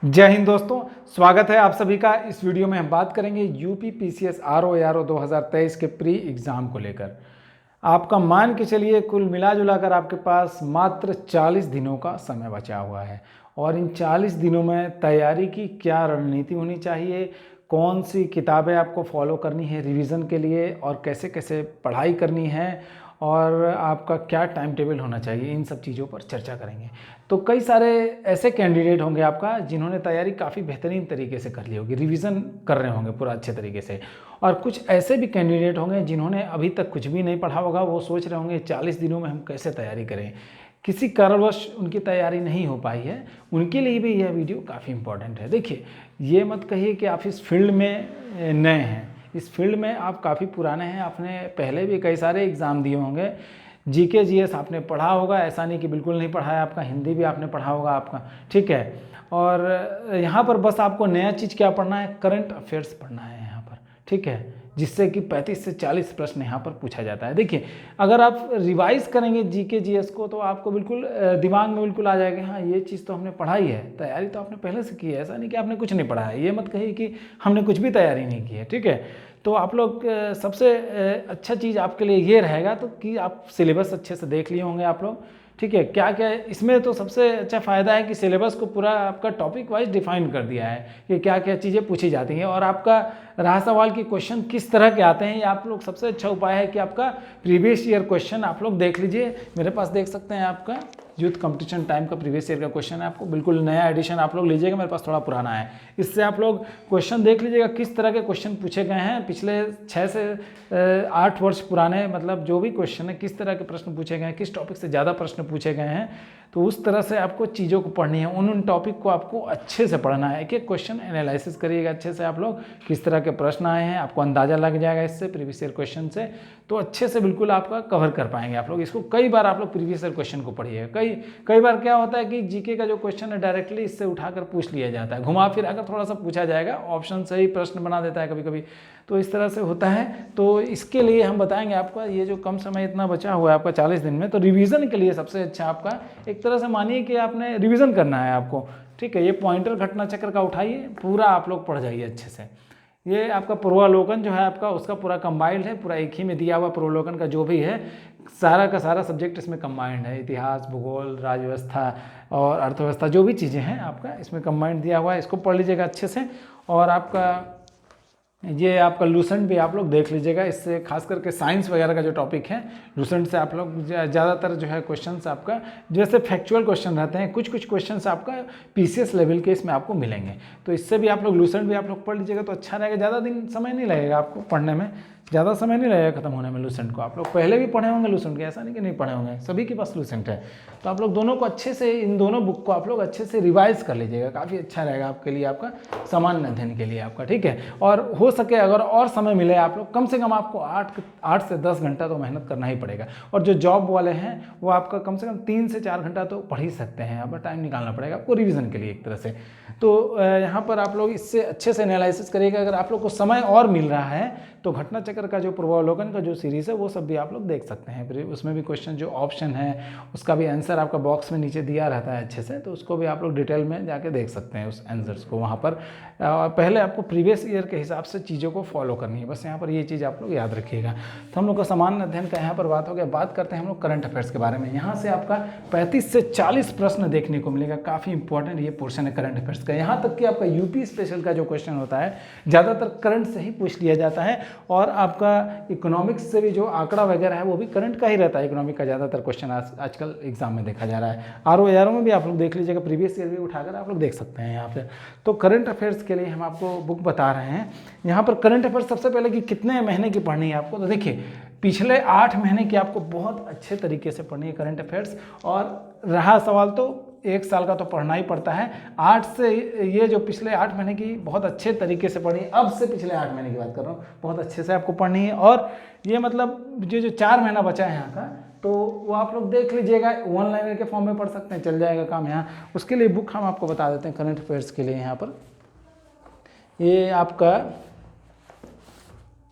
जय हिंद दोस्तों, स्वागत है आप सभी का। इस वीडियो में हम बात करेंगे यूपी पीसीएस आरओ एआरओ 2023 के प्री एग्ज़ाम को लेकर। आपका मान के चलिए कुल मिला जुला कर आपके पास मात्र 40 दिनों का समय बचा हुआ है और इन 40 दिनों में तैयारी की क्या रणनीति होनी चाहिए, कौन सी किताबें आपको फॉलो करनी है रिवीजन के लिए और कैसे कैसे पढ़ाई करनी है और आपका क्या टाइम टेबल होना चाहिए, इन सब चीज़ों पर चर्चा करेंगे। तो कई सारे ऐसे कैंडिडेट होंगे आपका जिन्होंने तैयारी काफ़ी बेहतरीन तरीके से कर ली होगी, रिवीजन कर रहे होंगे पूरा अच्छे तरीके से, और कुछ ऐसे भी कैंडिडेट होंगे जिन्होंने अभी तक कुछ भी नहीं पढ़ा होगा। वो सोच रहे होंगे 40 दिनों में हम कैसे तैयारी करें, किसी कारणवश उनकी तैयारी नहीं हो पाई है, उनके लिए भी यह वीडियो काफ़ी इंपॉर्टेंट है। देखिए, ये मत कहिए कि आप इस फील्ड में नए हैं, इस फील्ड में आप काफ़ी पुराने हैं, आपने पहले भी कई सारे एग्ज़ाम दिए होंगे, जीके जीएस आपने पढ़ा होगा, ऐसा नहीं कि बिल्कुल नहीं पढ़ा है, आपका हिंदी भी आपने पढ़ा होगा आपका, ठीक है। और यहाँ पर बस आपको नया चीज़ क्या पढ़ना है, करंट अफेयर्स पढ़ना है यहाँ पर, ठीक है, जिससे कि 35 से 40 प्रश्न यहाँ पर पूछा जाता है। देखिए, अगर आप रिवाइज करेंगे जीके जीएस को तो आपको बिल्कुल दिमाग में बिल्कुल आ जाएगा, हाँ ये चीज़ तो हमने पढ़ाई है, तैयारी तो आपने पहले से की है, ऐसा नहीं कि आपने कुछ नहीं पढ़ा है। ये मत कहिए कि हमने कुछ भी तैयारी नहीं की है, ठीक है। तो आप लोग सबसे अच्छा चीज़ आपके लिए ये रहेगा तो कि आप सिलेबस अच्छे से देख लिए होंगे आप लोग, ठीक है। क्या क्या इसमें तो सबसे अच्छा फ़ायदा है कि सिलेबस को पूरा आपका टॉपिक वाइज डिफाइन कर दिया है कि क्या क्या चीज़ें पूछी जाती हैं और आपका रहा सवाल की क्वेश्चन किस तरह के आते हैं। ये आप लोग सबसे अच्छा उपाय है कि आपका प्रीवियस ईयर क्वेश्चन आप लोग देख लीजिए। मेरे पास देख सकते हैं आपका यूथ कंपटीशन टाइम का प्रीवियस ईयर का क्वेश्चन है, आपको बिल्कुल नया एडिशन आप लोग लीजिएगा, मेरे पास थोड़ा पुराना है। इससे आप लोग क्वेश्चन देख लीजिएगा किस तरह के क्वेश्चन पूछे गए हैं पिछले 6 से 8 वर्ष पुराने, मतलब जो भी क्वेश्चन है किस तरह के प्रश्न पूछे गए हैं, किस टॉपिक से ज़्यादा प्रश्न पूछे गए हैं। तो उस तरह से आपको चीज़ों को पढ़नी है, उन टॉपिक को आपको अच्छे से पढ़ना है, एक एक क्वेश्चन एनालिसिस करिएगा अच्छे से आप लोग, किस तरह के प्रश्न आए हैं आपको अंदाज़ा लग जाएगा इससे प्रीवियस ईयर क्वेश्चन से, तो अच्छे से बिल्कुल आपका कवर कर पाएंगे आप लोग। इसको कई बार आप लोग प्रीवियस ईयर क्वेश्चन को पढ़िएगा। कई बार क्या होता है कि जीके का जो क्वेश्चन है डायरेक्टली इससे उठाकर पूछ लिया जाता है, घुमा फिरा कर थोड़ा सा पूछा जाएगा, ऑप्शन से ही प्रश्न बना देता है कभी कभी, तो इस तरह से होता है। तो इसके लिए हम बताएंगे आपका ये जो कम समय इतना बचा हुआ है आपका 40 दिन में, तो रिवीजन के लिए सबसे अच्छा आपका एक तरह से मानिए कि आपने रिवीजन करना है आपको, ठीक है। ये पॉइंटर घटना चक्र का उठाइए, पूरा आप लोग पढ़ जाइए अच्छे से। ये आपका पूर्वावलोकन जो है आपका उसका पूरा कंबाइंड है, पूरा एक ही में दिया हुआ पूर्वावलोकन का जो भी है सारा का सारा सब्जेक्ट इसमें कंबाइंड है, इतिहास, भूगोल, राज्य व्यवस्था और अर्थव्यवस्था जो भी चीज़ें हैं आपका इसमें कंबाइंड दिया हुआ है। इसको पढ़ लीजिएगा अच्छे से। और आपका ये आपका लूसेंट भी आप लोग देख लीजिएगा, इससे खास करके साइंस वगैरह का जो टॉपिक है लूसेंट से आप लोग ज़्यादातर जो है क्वेश्चंस आपका जैसे फैक्चुअल क्वेश्चन रहते हैं, कुछ कुछ क्वेश्चंस आपका पीसीएस लेवल के इसमें आपको मिलेंगे, तो इससे भी आप लोग लूसेंट भी आप लोग पढ़ लीजिएगा तो अच्छा रहेगा। ज़्यादा दिन समय नहीं लगेगा आपको पढ़ने में, ज़्यादा समय नहीं लगेगा खत्म होने में लूसेंट को। आप लोग पहले भी पढ़े होंगे लूसेंट के, ऐसा नहीं कि नहीं पढ़े होंगे, सभी के पास लूसेंट है। तो आप लोग दोनों को अच्छे से, इन दोनों बुक को आप लोग अच्छे से रिवाइज कर लीजिएगा, काफ़ी अच्छा रहेगा आपके लिए, आपका सामान्य अध्ययन के लिए आपका, ठीक है। और हो सके अगर और समय मिले आप लोग कम से कम आपको 8 से 10 घंटा तो मेहनत करना ही पड़ेगा। और जो जॉब वाले हैं वो आपका कम से कम 3 से 4 घंटा तो पढ़ ही सकते हैं, अब टाइम निकालना पड़ेगा आपको रिवीजन के लिए एक तरह से। तो यहाँ पर आप लोग इससे अच्छे से एनालिसिस करिएगा। अगर आप लोग को समय और मिल रहा है तो घटना चक्र का जो पूर्वावलोकन का जो सीरीज़ है वो सब भी आप लोग देख सकते हैं, फिर उसमें भी क्वेश्चन जो ऑप्शन है उसका भी आंसर आपका बॉक्स में नीचे दिया रहता है अच्छे से, तो उसको भी आप लोग डिटेल में जाके देख सकते हैं उस आंसर्स को वहाँ पर। पहले आपको प्रीवियस ईयर के हिसाब से चीज़ों को फॉलो करनी है, बस यहाँ पर ये चीज़ आप लोग याद रखिएगा। तो हम लोग का सामान्य अध्ययन का यहाँ पर बात हो गया। बात करते हैं हम लोग करंट अफेयर्स के बारे में। यहाँ से आपका 35 से 40 प्रश्न देखने को मिलेगा, काफ़ी इंपॉर्टेंट ये पोर्शन है करंट अफेयर्स का। यहाँ तक कि आपका यूपी स्पेशल का जो क्वेश्चन होता है ज़्यादातर करंट से ही पूछ लिया जाता है, और आपका इकोनॉमिक्स से भी जो आंकड़ा वगैरह है वो भी करंट का ही रहता है। इकोनॉमिक का ज़्यादातर क्वेश्चन आजकल एग्जाम में देखा जा रहा है। आरओ एआरओ में भी आप लोग देख लीजिएगा, प्रीवियस ईयर भी उठाकर आप लोग देख सकते हैं यहाँ पे। तो करंट अफेयर्स के लिए हम आपको बुक बता रहे हैं। यहाँ पर करंट अफेयर्स सबसे पहले कि कितने महीने की पढ़नी है आपको, तो देखिए पिछले 8 महीने की आपको बहुत अच्छे तरीके से पढ़नी है करंट अफेयर्स। और रहा सवाल तो 1 साल का तो पढ़ना ही पड़ता है, 8 से ये जो पिछले 8 महीने की बहुत अच्छे तरीके से पढ़नी है। अब से पिछले 8 महीने की बात कर रहा हूँ, बहुत अच्छे से आपको पढ़नी है। और ये मतलब जो 4 महीना बचा है यहाँ का, तो वो आप लोग देख लीजिएगा, वन लाइनर के फॉर्म में पढ़ सकते हैं, चल जाएगा काम यहाँ। उसके लिए बुक हम आपको बता देते हैं करंट अफेयर्स के लिए। यहाँ पर ये आपका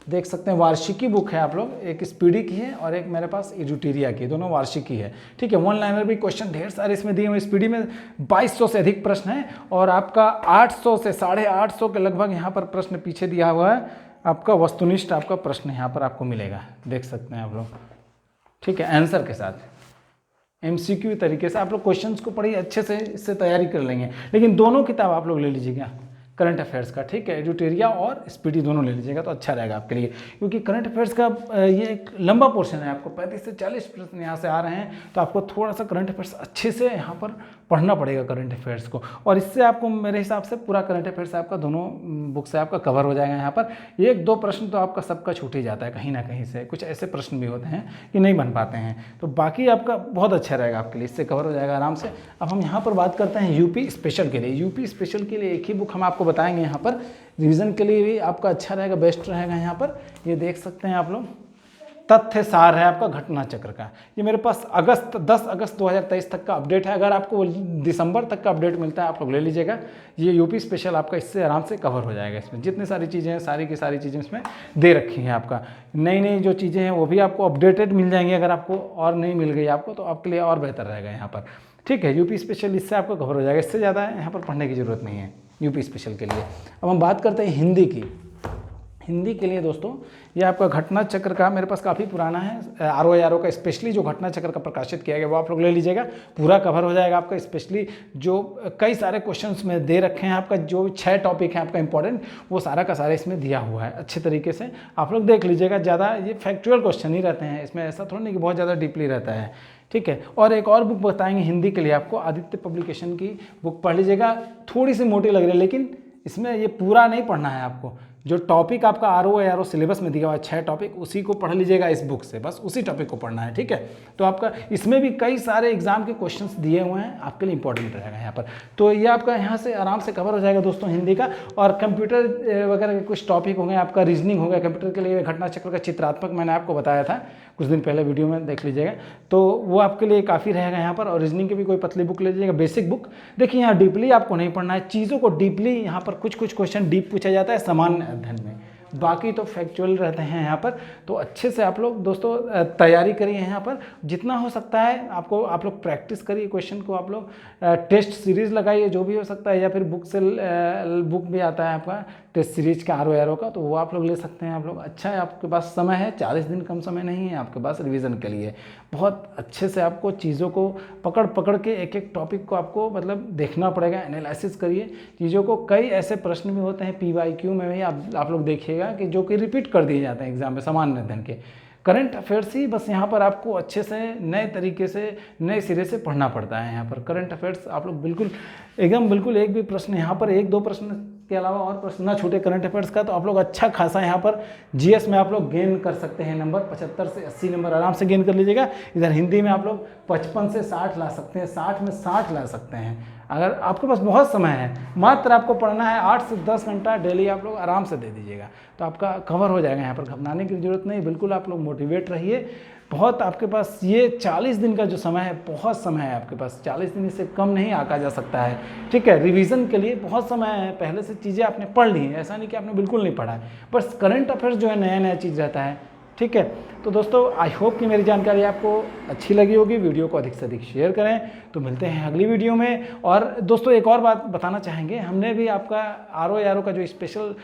देख सकते हैं वार्षिकी बुक है आप लोग, एक स्पीडी की है और एक मेरे पास एडुटेरिया की, दोनों वार्षिकी है। ठीक है, वन लाइनर भी क्वेश्चन ढेर सारे इसमें दिए हुए। स्पीडी में 2200 से अधिक प्रश्न है और आपका 800 से 850 के लगभग यहाँ पर प्रश्न पीछे दिया हुआ है। आपका वस्तुनिष्ठ आपका प्रश्न यहाँ पर आपको मिलेगा, देख सकते हैं आप लोग। ठीक है, आंसर के साथ MCQ तरीके से आप लोग क्वेश्चंस को पढ़िए, अच्छे से इससे तैयारी कर लेंगे। लेकिन दोनों किताब आप लोग ले लीजिएगा करंट अफेयर्स का। ठीक है, एडुटेरिया और स्पीडी दोनों ले लीजिएगा तो अच्छा रहेगा आपके लिए, क्योंकि करंट अफेयर्स का ये एक लंबा पोर्शन है। आपको 35 से 40 प्रश्न यहाँ से आ रहे हैं, तो आपको थोड़ा सा करंट अफेयर्स अच्छे से यहाँ पर पढ़ना पड़ेगा करंट अफेयर्स को, और इससे आपको मेरे हिसाब से पूरा करंट अफेयर्स आपका दोनों बुक से आपका कवर हो जाएगा। यहाँ पर 1-2 प्रश्न तो आपका सबका छूट ही जाता है कहीं ना कहीं से, कुछ ऐसे प्रश्न भी होते हैं कि नहीं बन पाते हैं, तो बाकी आपका बहुत अच्छा रहेगा आपके लिए, इससे कवर हो जाएगा आराम से। अब हम यहाँ पर बात करते हैं यूपी स्पेशल के लिए। यूपी स्पेशल के लिए एक ही बुक हम आपको बताएंगे यहाँ पर, रिवीजन के लिए भी आपका अच्छा रहेगा, बेस्ट रहेगा। यहाँ पर ये देख सकते हैं आप लोग, तथ्य सार है आपका घटना चक्र का। ये मेरे पास 10 अगस्त 2023 तक का अपडेट है। अगर आपको दिसंबर तक का अपडेट मिलता है आप लोग ले लीजिएगा। ये यूपी स्पेशल आपका इससे आराम से कवर हो जाएगा। इसमें जितनी सारी चीज़ें हैं सारी की सारी चीज़ें इसमें दे रखी हैं। आपका नई नई जो चीज़ें हैं वो भी आपको अपडेटेड मिल जाएंगी। अगर आपको और नहीं मिल गई आपको तो आपके लिए और बेहतर रहेगा यहाँ पर। ठीक है, यूपी स्पेशल इससे आपको कवर हो जाएगा, इससे ज़्यादा यहाँ पर पढ़ने की ज़रूरत नहीं है यूपी स्पेशल के लिए। अब हम बात करते हैं हिंदी की। हिंदी के लिए दोस्तों ये आपका घटना चक्र का मेरे पास काफ़ी पुराना है, RO का स्पेशली जो घटना चक्र का प्रकाशित किया गया वो आप लोग ले लीजिएगा, पूरा कवर हो जाएगा आपका। स्पेशली जो कई सारे क्वेश्चंस में दे रखे हैं, आपका जो 6 टॉपिक है आपका इंपॉर्टेंट, वो सारा का सारा इसमें दिया हुआ है अच्छे तरीके से, आप लोग देख लीजिएगा। ज़्यादा ये फैक्चुअल क्वेश्चन ही रहते हैं इसमें, ऐसा थोड़ा नहीं कि बहुत ज़्यादा डीपली रहता है। ठीक है, और एक और बुक बताएंगे हिंदी के लिए आपको, आदित्य पब्लिकेशन की बुक पढ़ लीजिएगा। थोड़ी सी मोटी लग रही है लेकिन इसमें ये पूरा नहीं पढ़ना है आपको। जो टॉपिक आपका RO सिलेबस में दिया हुआ है 6 टॉपिक, उसी को पढ़ लीजिएगा इस बुक से, बस उसी टॉपिक को पढ़ना है। ठीक है, तो आपका इसमें भी कई सारे एग्जाम के क्वेश्चंस दिए हुए हैं, आपके लिए इंपॉर्टेंट रहेगा यहाँ पर। तो ये आपका यहाँ से आराम से कवर हो जाएगा दोस्तों हिंदी का। और कंप्यूटर वगैरह के कुछ टॉपिक होंगे, आपका रीजनिंग हो गया कंप्यूटर के लिए, घटना चक्र का चित्रात्मक मैंने आपको बताया था कुछ दिन पहले वीडियो में, देख लीजिएगा, तो वो आपके लिए काफ़ी रहेगा यहाँ पर। और रीजनिंग की भी कोई पतली बुक ले लीजिएगा, बेसिक बुक। देखिए यहाँ डीपली आपको नहीं पढ़ना है चीज़ों को, डीपली यहाँ पर कुछ क्वेश्चन डीप पूछा जाता है सामान्य अध्ययन में, बाकी तो फैक्चुअल रहते हैं यहाँ पर। तो अच्छे से आप लोग दोस्तों तैयारी करिए यहाँ पर, जितना हो सकता है आपको, आप लोग प्रैक्टिस करिए क्वेश्चन को, आप लोग टेस्ट सीरीज़ लगाइए जो भी हो सकता है, या फिर बुक भी आता है आपका टेस्ट सीरीज का RO का, तो वो आप लोग ले सकते हैं। आप लोग अच्छा है, आपके पास समय है, 40 दिन कम समय नहीं है आपके पास रिवीजन के लिए। बहुत अच्छे से आपको चीज़ों को पकड़ के एक एक टॉपिक को आपको मतलब देखना पड़ेगा, एनालिसिस करिए चीज़ों को। कई ऐसे प्रश्न भी होते हैं PYQ में भी आप लोग देखिएगा कि जो कि रिपीट कर दिए जाते हैं एग्जाम में सामान्य अध्ययन के। करंट अफेयर्स ही बस यहाँ पर आपको अच्छे से नए तरीके से नए सिरे से पढ़ना पड़ता है। यहाँ पर करंट अफेयर्स आप लोग बिल्कुल एक भी प्रश्न यहाँ पर 1-2 प्रश्न के अलावा और प्रश्न ना छूटे करंट अफेयर्स का, तो आप लोग अच्छा खासा यहाँ पर GS में आप लोग गेन कर सकते हैं नंबर, 75 से 80 नंबर आराम से गेन कर लीजिएगा। इधर हिंदी में आप लोग 55 से 60 ला सकते हैं, 60 में 60 ला सकते हैं। अगर आपके पास बहुत समय है, मात्र आपको पढ़ना है 8 से 10 घंटा डेली आप लोग आराम से दे दीजिएगा, तो आपका कवर हो जाएगा। यहाँ पर घबराने की जरूरत नहीं, बिल्कुल आप लोग मोटिवेट रहिए। बहुत आपके पास ये 40 दिन का जो समय है, बहुत समय है आपके पास, 40 दिन इससे कम नहीं आका जा सकता है। ठीक है, रिवीजन के लिए बहुत समय है, पहले से चीज़ें आपने पढ़ ली हैं, ऐसा नहीं कि आपने बिल्कुल नहीं पढ़ा है, बस करंट अफेयर्स जो है नया चीज़ रहता है। ठीक है, तो दोस्तों आई होप कि मेरी जानकारी आपको अच्छी लगी होगी। वीडियो को अधिक से अधिक शेयर करें। तो मिलते हैं अगली वीडियो में। और दोस्तों एक और बात बताना चाहेंगे, हमने भी आपका RO का जो स्पेशल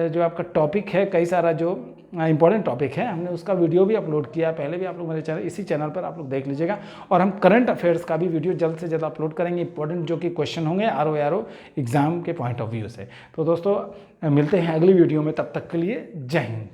जो आपका टॉपिक है, कई सारा जो इंपॉर्टेंट टॉपिक है, हमने उसका वीडियो भी अपलोड किया पहले भी, आप लोग मेरे चैनल इसी चैनल पर आप लोग देख लीजिएगा। और हम करंट अफेयर्स का भी वीडियो जल्द से जल्द अपलोड करेंगे, इंपॉर्टेंट जो कि क्वेश्चन होंगे RO एग्जाम के पॉइंट ऑफ व्यू से। तो दोस्तों मिलते हैं अगली वीडियो में, तब तक के लिए जय हिंद।